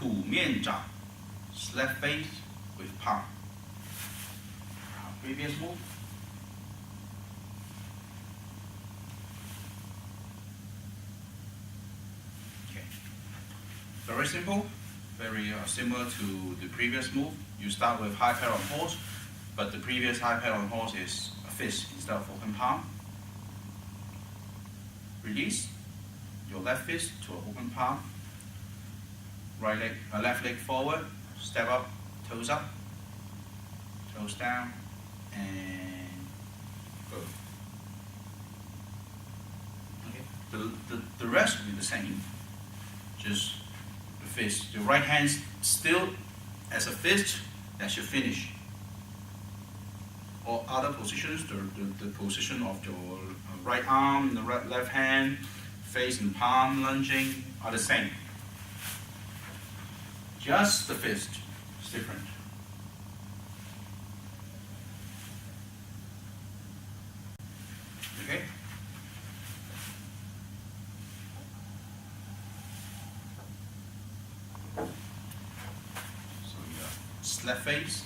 土面掌 slap face with palm. Previous move. Okay. Very simple, very similar to the previous move. You start with high pad on horse, but the previous high pad on horse is a fist instead of open palm. Release your left fist to an open palm. Right leg, left leg forward, step up, toes down, and go. Okay. The rest will be the same. Just the fist. Your right hand still as a fist. That's your finish. Or other positions, the position of your right arm, the left hand, face and palm lunging are the same. Just the fist is different. Okay? So slap face.